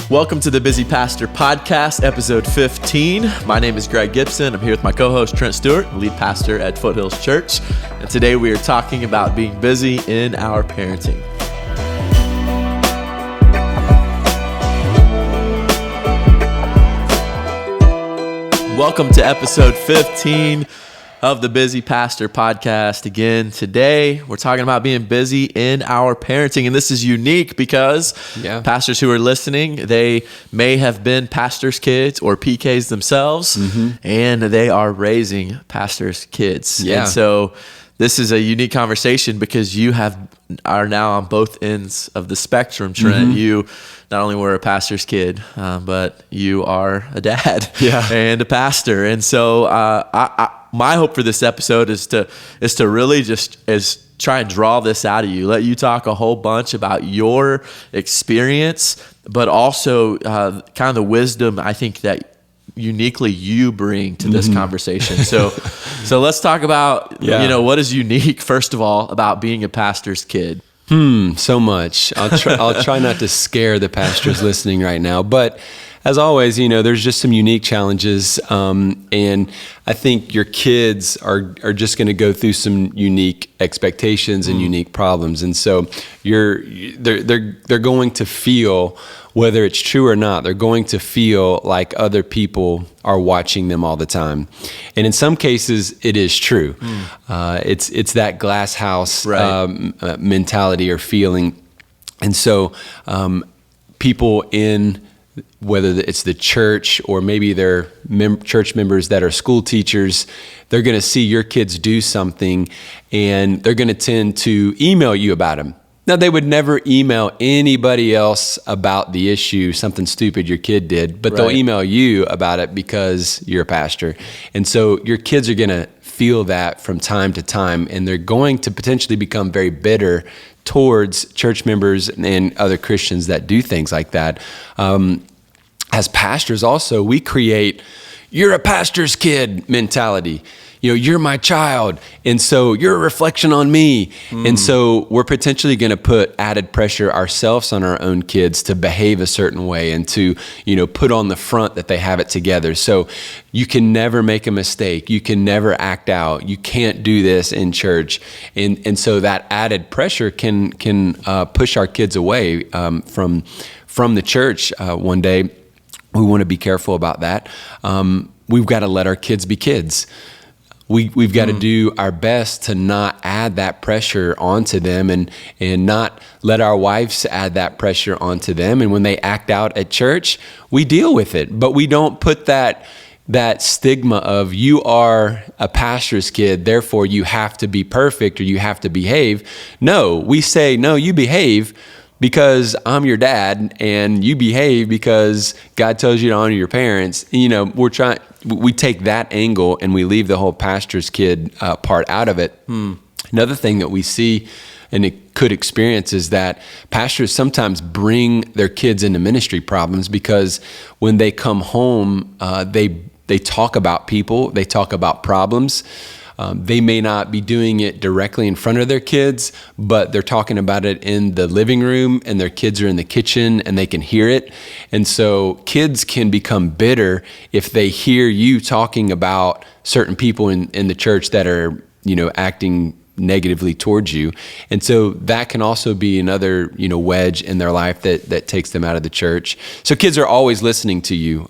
Welcome to the Busy Pastor Podcast, episode 15. My name is Greg Gibson. I'm here with my co-host, Trent Stewart, lead pastor at Foothills Church. And today we are talking about being busy in our parenting. Welcome to episode 15 of the Busy Pastor Podcast. Again, today we're talking about being busy in our parenting, and this is unique because pastors who are listening, they may have been pastors' kids or PKs themselves, and they are raising pastors' kids. And so this is a unique conversation because you are now on both ends of the spectrum, Trent. You not only were a pastor's kid, but you are a dad and a pastor. And so my hope for this episode is to really just try and draw this out of you. Let you talk a whole bunch about your experience, but also kind of the wisdom I think that uniquely you bring to this conversation. So let's talk about what is unique, first of all, about being a pastor's kid. So much. I'll try not to scare the pastors listening right now, but as always, there's just some unique challenges, and I think your kids are just going to go through some unique expectations and unique problems, and so they're going to feel, whether it's true or not, they're going to feel like other people are watching them all the time, and in some cases, it is true. It's that glass house mentality or feeling, and so people in, whether it's the church or maybe they're church members that are school teachers, they're going to see your kids do something and they're going to tend to email you about them. Now, they would never email anybody else about the issue, something stupid your kid did, but they'll email you about it because you're a pastor. And so your kids are going to feel that from time to time, and they're going to potentially become very bitter towards church members and other Christians that do things like that. As pastors also, we create, you're a pastor's kid mentality. You're my child, and so you're a reflection on me. And so we're potentially going to put added pressure ourselves on our own kids to behave a certain way and to, put on the front that they have it together. So you can never make a mistake. You can never act out. You can't do this in church. And so that added pressure can push our kids away from the church one day. We want to be careful about that. We've got to let our kids be kids. We've got to do our best to not add that pressure onto them and not let our wives add that pressure onto them. And when they act out at church, we deal with it, but we don't put that stigma of you are a pastor's kid, therefore you have to be perfect or you have to behave. No, we say, no, you behave because I'm your dad, and you behave because God tells you to honor your parents. We take that angle and we leave the whole pastor's kid part out of it. Another thing that we see and it could experience is that pastors sometimes bring their kids into ministry problems because when they come home, they talk about people, they talk about problems. They may not be doing it directly in front of their kids, but they're talking about it in the living room, and their kids are in the kitchen and they can hear it. And so kids can become bitter if they hear you talking about certain people in the church that are, acting negatively towards you. And so that can also be another, wedge in their life that takes them out of the church. So kids are always listening to you.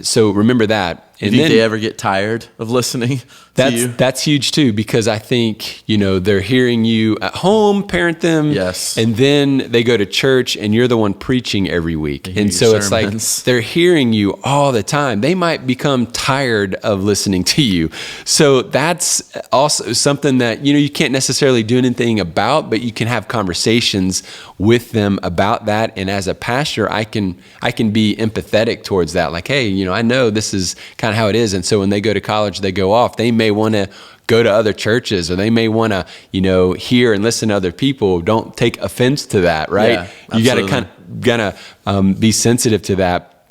So remember that. And do you think they ever get tired of listening to you? That's huge too, because I think, they're hearing you at home, parent them. Yes. And then they go to church and you're the one preaching every week. And so it's like they're hearing you all the time. They might become tired of listening to you. So that's also something that, you can't necessarily do anything about, but you can have conversations with them about that. And as a pastor, I can be empathetic towards that. Like, hey, I know this is kind of how it is. And so when they go to college, they go off, they may want to go to other churches, or they may want to, hear and listen to other people. Don't take offense to that, right? Yeah, you got to be sensitive to that.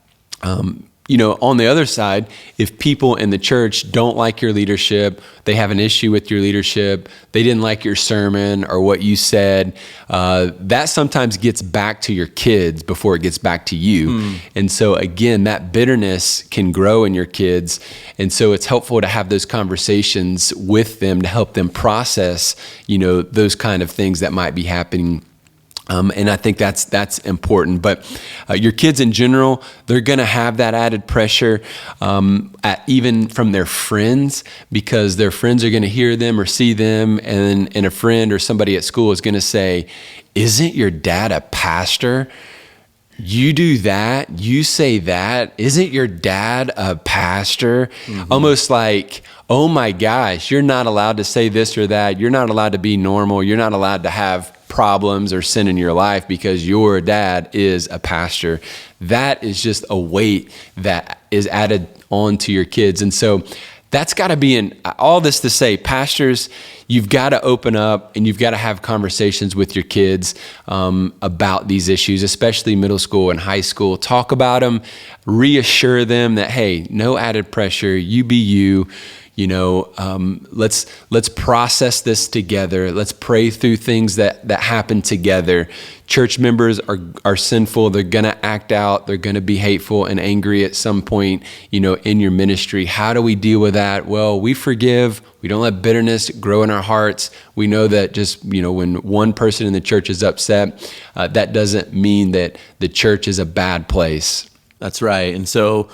on the other side, if people in the church don't like your leadership, they have an issue with your leadership, they didn't like your sermon or what you said, that sometimes gets back to your kids before it gets back to you. And so again, that bitterness can grow in your kids. And so it's helpful to have those conversations with them to help them process, those kind of things that might be happening. And I think that's important. But your kids in general, they're going to have that added pressure even from their friends, because their friends are going to hear them or see them, and a friend or somebody at school is going to say, "Isn't your dad a pastor? You do that, you say that. Isn't your dad a pastor?" Almost like, "Oh my gosh, you're not allowed to say this or that. You're not allowed to be normal. You're not allowed to have problems or sin in your life because your dad is a pastor." That is just a weight that is added on to your kids. And so that's got to be all this to say, pastors, you've got to open up and you've got to have conversations with your kids about these issues, especially middle school and high school. Talk about them, reassure them that, hey, no added pressure, you be you. Let's process this together. Let's pray through things that happen together. Church members are sinful. They're going to act out. They're going to be hateful and angry at some point, in your ministry. How do we deal with that? Well, we forgive. We don't let bitterness grow in our hearts. We know that just, when one person in the church is upset, that doesn't mean that the church is a bad place. That's right. And so,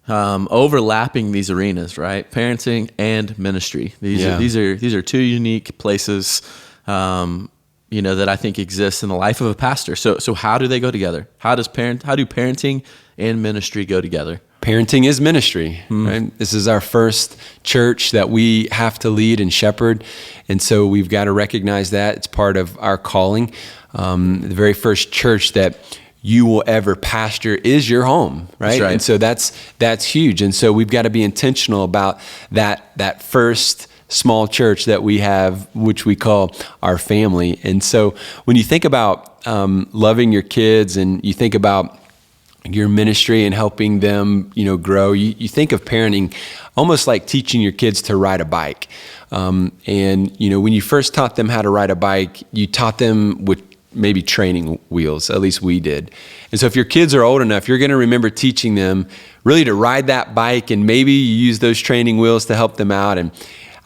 overlapping these arenas, right? Parenting and ministry. These are two unique places, that I think exist in the life of a pastor. So how do they go together? How do parenting and ministry go together? Parenting is ministry, right? This is our first church that we have to lead and shepherd. And so we've got to recognize that it's part of our calling. The very first church that you will ever pastor is your home, right? That's right. And so that's huge. And so we've got to be intentional about that first small church that we have, which we call our family. And so when you think about loving your kids and you think about your ministry and helping them, grow, you think of parenting almost like teaching your kids to ride a bike. And when you first taught them how to ride a bike, you taught them with maybe training wheels, at least we did. And so if your kids are old enough, you're going to remember teaching them really to ride that bike, and maybe you use those training wheels to help them out. And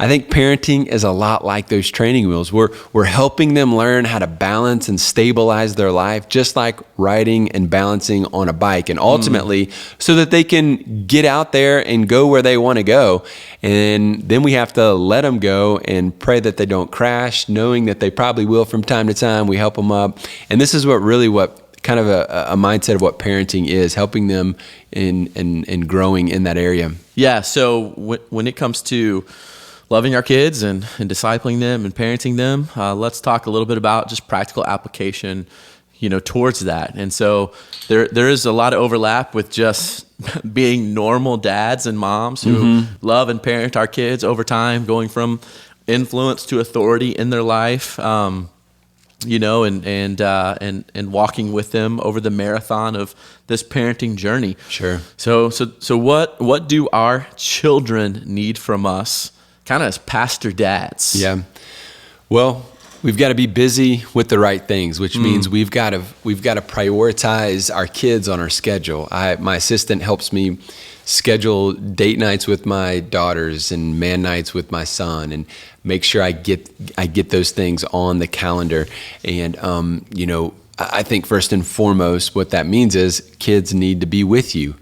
I think parenting is a lot like those training wheels. We're helping them learn how to balance and stabilize their life, just like riding and balancing on a bike, and ultimately so that they can get out there and go where they want to go. And then we have to let them go and pray that they don't crash, knowing that they probably will from time to time. We help them up. And this is what kind of a mindset of what parenting is, helping them in growing in that area. Yeah. So when it comes to loving our kids and discipling them and parenting them, let's talk a little bit about just practical application, towards that. And so there is a lot of overlap with just being normal dads and moms who love and parent our kids over time, going from influence to authority in their life, and walking with them over the marathon of this parenting journey. Sure. So what do our children need from us, kind of as pastor dads? Yeah. Well, we've got to be busy with the right things, which means we've got to prioritize our kids on our schedule. My assistant helps me schedule date nights with my daughters and man nights with my son, and make sure I get those things on the calendar. And I think first and foremost, what that means is kids need to be with you.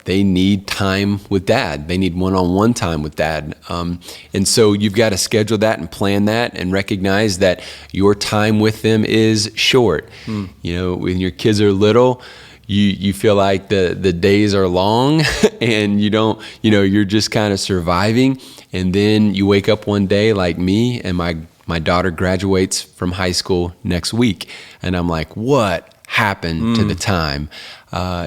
They need time with dad. They need one-on-one time with dad. And so you've got to schedule that and plan that and recognize that your time with them is short. When your kids are little, you feel like the days are long and you're just kind of surviving. And then you wake up one day like me, and my daughter graduates from high school next week. And I'm like, what happened to the time?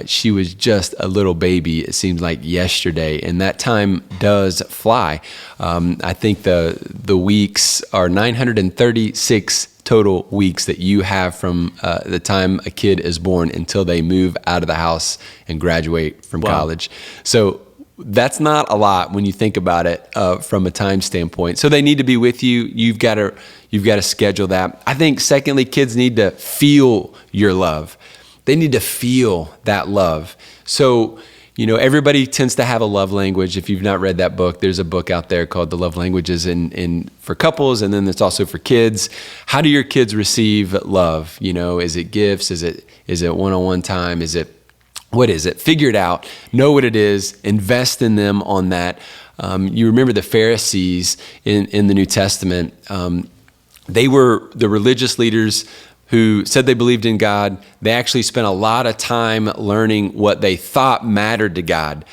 She was just a little baby. It seems like yesterday, and that time does fly. I think the weeks are 936 total weeks that you have from the time a kid is born until they move out of the house and graduate from college. So that's not a lot when you think about it from a time standpoint. So they need to be with you. You've got to schedule that. I think secondly, kids need to feel your love. They need to feel that love. So, everybody tends to have a love language. If you've not read that book, there's a book out there called The Love Languages in for couples, and then it's also for kids. How do your kids receive love? Is it gifts? Is it one-on-one time? What is it? Figure it out. Know what it is. Invest in them on that. You remember the Pharisees in the New Testament. They were the religious leaders who said they believed in God. They actually spent a lot of time learning what they thought mattered to God.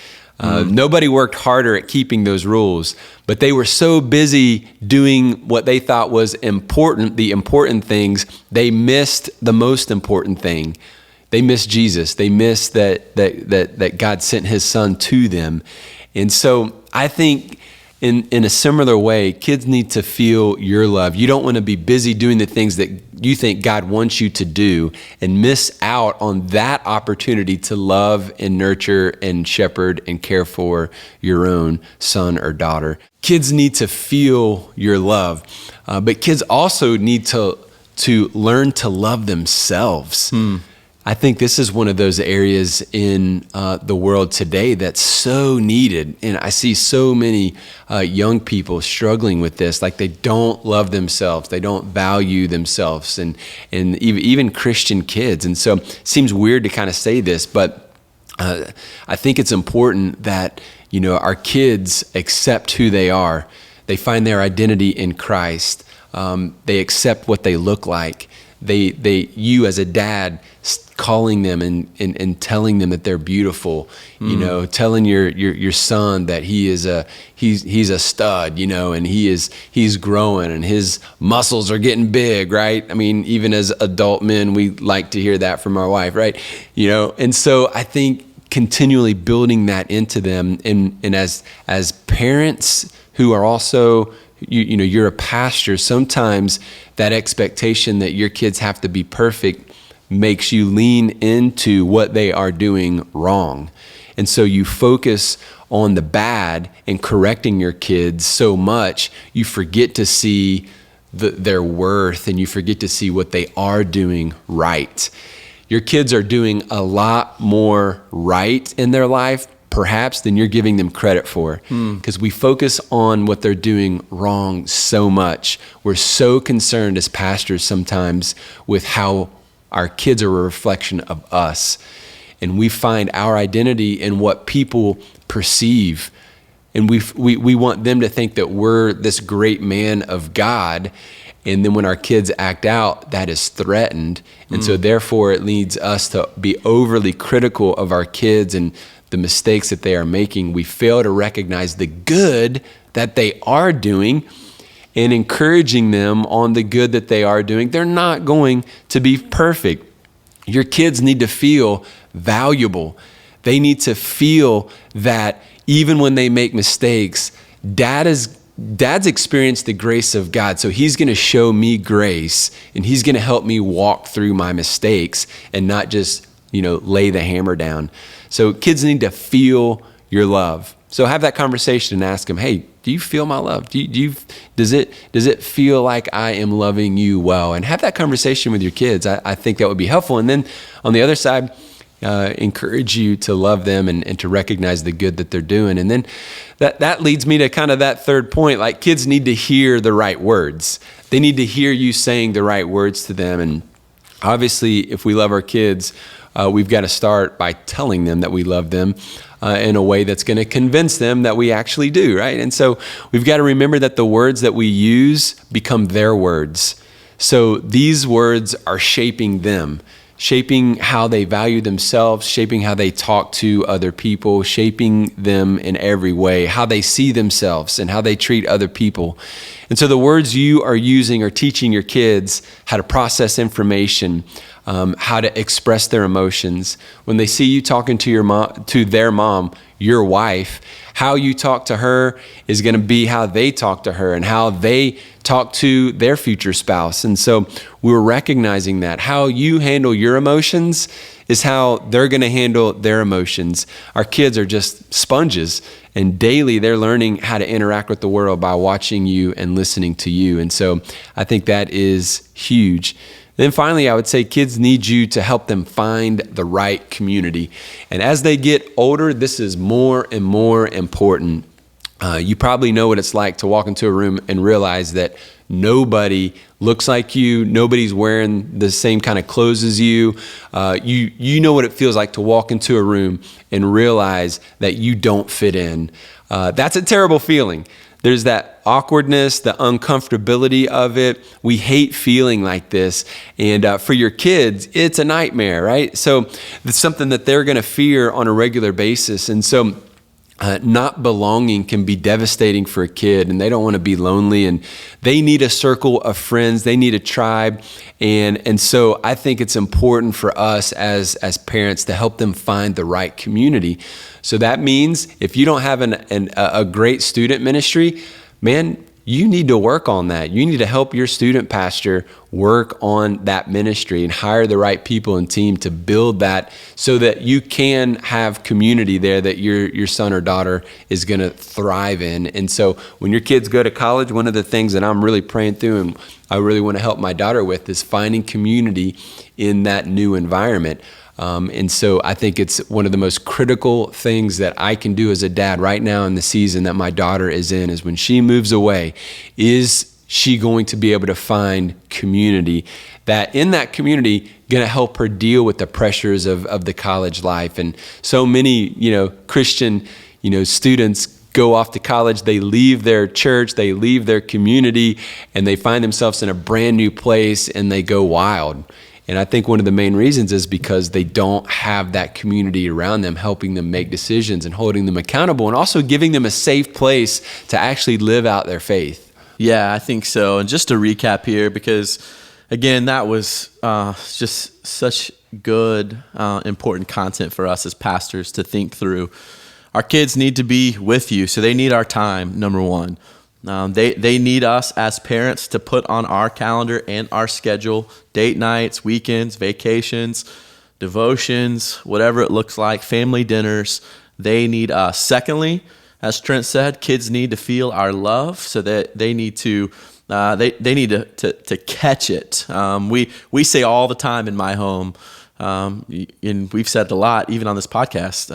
Nobody worked harder at keeping those rules, but they were so busy doing what they thought was important, the important things, they missed the most important thing. They missed Jesus. They missed that God sent his son to them. And so I think in a similar way, kids need to feel your love. You don't want to be busy doing the things that you think God wants you to do and miss out on that opportunity to love and nurture and shepherd and care for your own son or daughter. Kids need to feel your love, but kids also need to learn to love themselves. I think this is one of those areas in the world today that's so needed. And I see so many young people struggling with this, like they don't love themselves. They don't value themselves, and even Christian kids. And so it seems weird to kind of say this, but I think it's important that, our kids accept who they are. They find their identity in Christ. They accept what they look like. You as a dad calling them and telling them that they're beautiful, telling your son that he's a stud, and he's growing and his muscles are getting big, right? I mean, even as adult men, we like to hear that from our wife, right? And so I think continually building that into them, and as parents who are also, you're a pastor, sometimes that expectation that your kids have to be perfect makes you lean into what they are doing wrong. And so you focus on the bad and correcting your kids so much, you forget to see their worth, and you forget to see what they are doing right. Your kids are doing a lot more right in their life, perhaps, than you're giving them credit for, because we focus on what they're doing wrong so much. We're so concerned as pastors sometimes with how our kids are a reflection of us, and we find our identity in what people perceive, and we want them to think that we're this great man of God, and then when our kids act out, that is threatened, and so therefore it leads us to be overly critical of our kids and the mistakes that they are making. We fail to recognize the good that they are doing and encouraging them on the good that they are doing. They're not going to be perfect. Your kids need to feel valuable. They need to feel that even when they make mistakes, Dad's experienced the grace of God, so he's going to show me grace, and he's going to help me walk through my mistakes and not just, lay the hammer down. So kids need to feel your love. So have that conversation and ask them, hey, do you feel my love? Does it feel like I am loving you well? And have that conversation with your kids. I think that would be helpful. And then on the other side, encourage you to love them and to recognize the good that they're doing. And then that leads me to kind of that third point, like kids need to hear the right words. They need to hear you saying the right words to them. And obviously, if we love our kids, we've got to start by telling them that we love them in a way that's going to convince them that we actually do, right? And so we've got to remember that the words that we use become their words. So these words are shaping them, shaping how they value themselves, shaping how they talk to other people, shaping them in every way, how they see themselves and how they treat other people. And so the words you are using are teaching your kids how to process information, how to express their emotions. When they see you talking to their mom, your wife, how you talk to her is going to be how they talk to her, and how they talk to their future spouse. And so we were recognizing that how you handle your emotions is how they're going to handle their emotions. Our kids are just sponges, and daily they're learning how to interact with the world by watching you and listening to you. And so I think that is huge. Then finally, I would say kids need you to help them find the right community. And as they get older, this is more and more important. You probably know what it's like to walk into a room and realize that nobody looks like you. Nobody's wearing the same kind of clothes as you. You know what it feels like to walk into a room and realize that you don't fit in. That's a terrible feeling. There's that awkwardness, the uncomfortability of it. We hate feeling like this. And for your kids, it's a nightmare, right? So it's something that they're going to fear on a regular basis. And so not belonging can be devastating for a kid, and they don't want to be lonely, and they need a circle of friends. They need a tribe. And so I think it's important for us as parents to help them find the right community. So that means if you don't have a great student ministry, man, you need to work on that. You need to help your student pastor work on that ministry and hire the right people and team to build that so that you can have community there that your son or daughter is going to thrive in. And so when your kids go to college, one of the things that I'm really praying through and I really want to help my daughter with is finding community in that new environment. And so I think it's one of the most critical things that I can do as a dad right now in the season that my daughter is in is when she moves away, is she going to be able to find community that in that community going to help her deal with the pressures of the college life. And so many, Christian, students go off to college, they leave their church, they leave their community, and they find themselves in a brand new place and they go wild. And I think one of the main reasons is because they don't have that community around them, helping them make decisions and holding them accountable and also giving them a safe place to actually live out their faith. Yeah, I think so. And just to recap here, because again, that was just such good, important content for us as pastors to think through. Our kids need to be with you, so they need our time, number one. They need us as parents to put on our calendar and our schedule, date nights, weekends, vacations, devotions, whatever it looks like, family dinners. They need us. Secondly, as Trent said, kids need to feel our love, so that they need to to catch it. We say all the time in my home, and we've said it a lot, even on this podcast.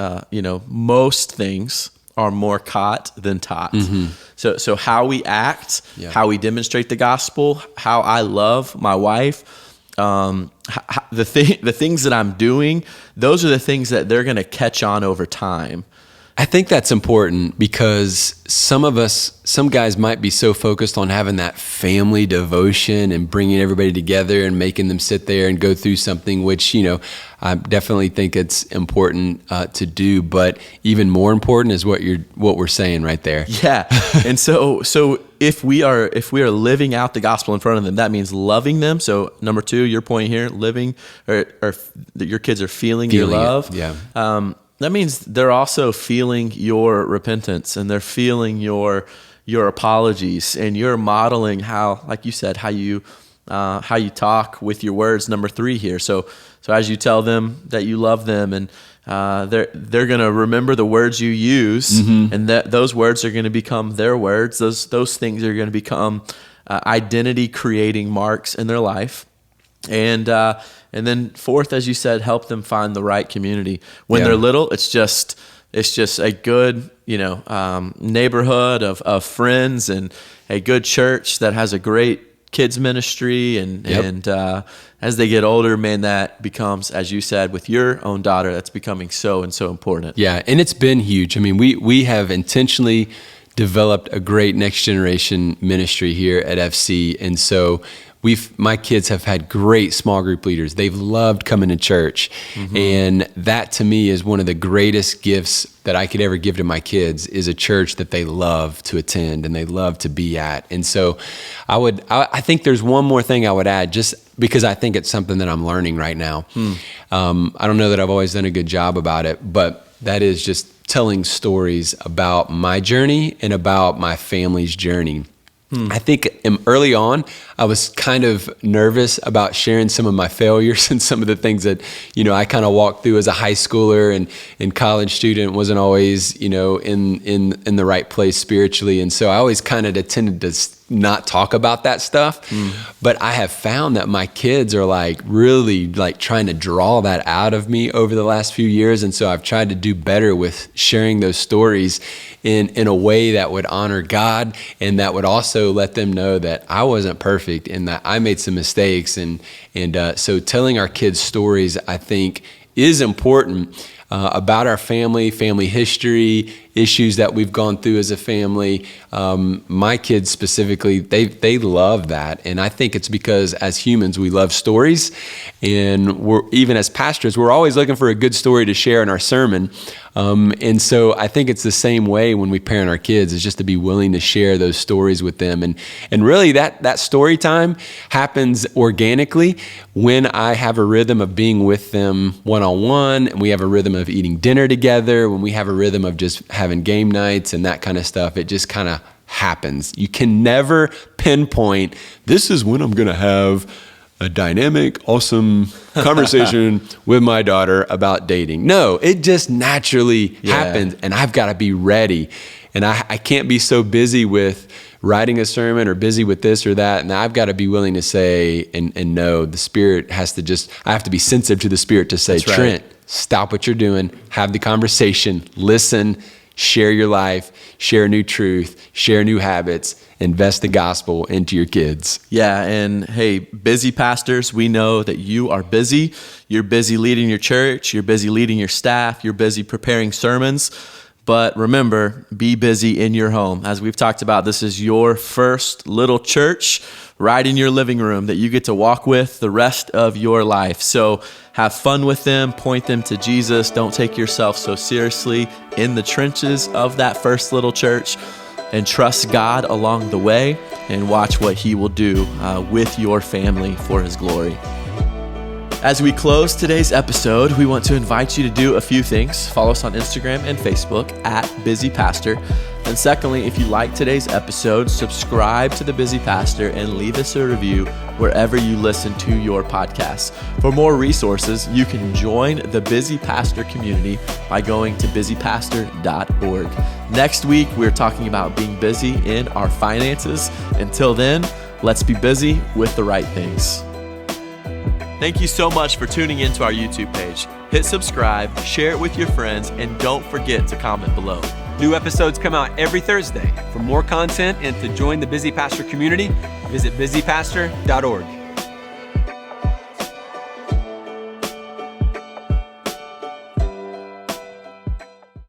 Most things are more caught than taught. Mm-hmm. So how we act, how we demonstrate the gospel, how I love my wife, the things that I'm doing, those are the things that they're going to catch on over time. I think that's important because some guys might be so focused on having that family devotion and bringing everybody together and making them sit there and go through something, which, I definitely think it's important to do, but even more important is what we're saying right there. Yeah. And so if we are living out the gospel in front of them, that means loving them. So number 2, your point here, living or that your kids are feeling your love. It. Yeah. That means they're also feeling your repentance, and they're feeling your apologies, and you're modeling how, like you said, how you talk with your words. Number 3 here. So as you tell them that you love them, and they're going to remember the words you use, mm-hmm. and that those words are going to become their words. Those things are going to become identity creating marks in their life. And then 4th, as you said, help them find the right community. When they're little, it's just a good, neighborhood of friends and a good church that has a great kids ministry. And as they get older, man, that becomes, as you said, with your own daughter, that's becoming so and so important. Yeah, and it's been huge. I mean, we have intentionally developed a great next generation ministry here at FC, and so my kids have had great small group leaders. They've loved coming to church. Mm-hmm. And that to me is one of the greatest gifts that I could ever give to my kids, is a church that they love to attend and they love to be at. And so I think there's one more thing I would add, just because I think it's something that I'm learning right now. I don't know that I've always done a good job about it, but that is just telling stories about my journey and about my family's journey. I think early on, I was kind of nervous about sharing some of my failures and some of the things that, I kind of walked through as a high schooler and college student. Wasn't always, in the right place spiritually. And so I always kind of tended to not talk about that stuff. But I have found that my kids are really trying to draw that out of me over the last few years. And so I've tried to do better with sharing those stories in a way that would honor God and that would also let them know that I wasn't perfect and that I made some mistakes. And so telling our kids stories, I think, is important about our family history, issues that we've gone through as a family. My kids specifically, they love that. And I think it's because as humans, we love stories. And even as pastors, we're always looking for a good story to share in our sermon. And so I think it's the same way when we parent our kids, is just to be willing to share those stories with them. And really that story time happens organically when I have a rhythm of being with them one-on-one, and we have a rhythm of eating dinner together, when we have a rhythm of just having game nights and that kind of stuff. It just kind of happens. You can never pinpoint, this is when I'm going to have a dynamic, awesome conversation with my daughter about dating. No, it just naturally happens, and I've got to be ready. And I can't be so busy with writing a sermon or busy with this or that. And I've got to be willing to say and know the Spirit has to I have to be sensitive to the Spirit to say, Trent, stop what you're doing, have the conversation, listen, share your life, share new truth, share new habits, invest the gospel into your kids. Yeah, and hey, busy pastors, we know that you are busy. You're busy leading your church, you're busy leading your staff, you're busy preparing sermons. But remember, be busy in your home. As we've talked about, this is your first little church right in your living room that you get to walk with the rest of your life. So have fun with them, point them to Jesus. Don't take yourself so seriously in the trenches of that first little church, and trust God along the way and watch what He will do with your family for His glory. As we close today's episode, we want to invite you to do a few things. Follow us on Instagram and Facebook @BusyPastor. And secondly, if you like today's episode, subscribe to The Busy Pastor and leave us a review wherever you listen to your podcasts. For more resources, you can join the Busy Pastor community by going to busypastor.org. Next week, we're talking about being busy in our finances. Until then, let's be busy with the right things. Thank you so much for tuning into our YouTube page. Hit subscribe, share it with your friends, and don't forget to comment below. New episodes come out every Thursday. For more content and to join the Busy Pastor community, visit busypastor.org.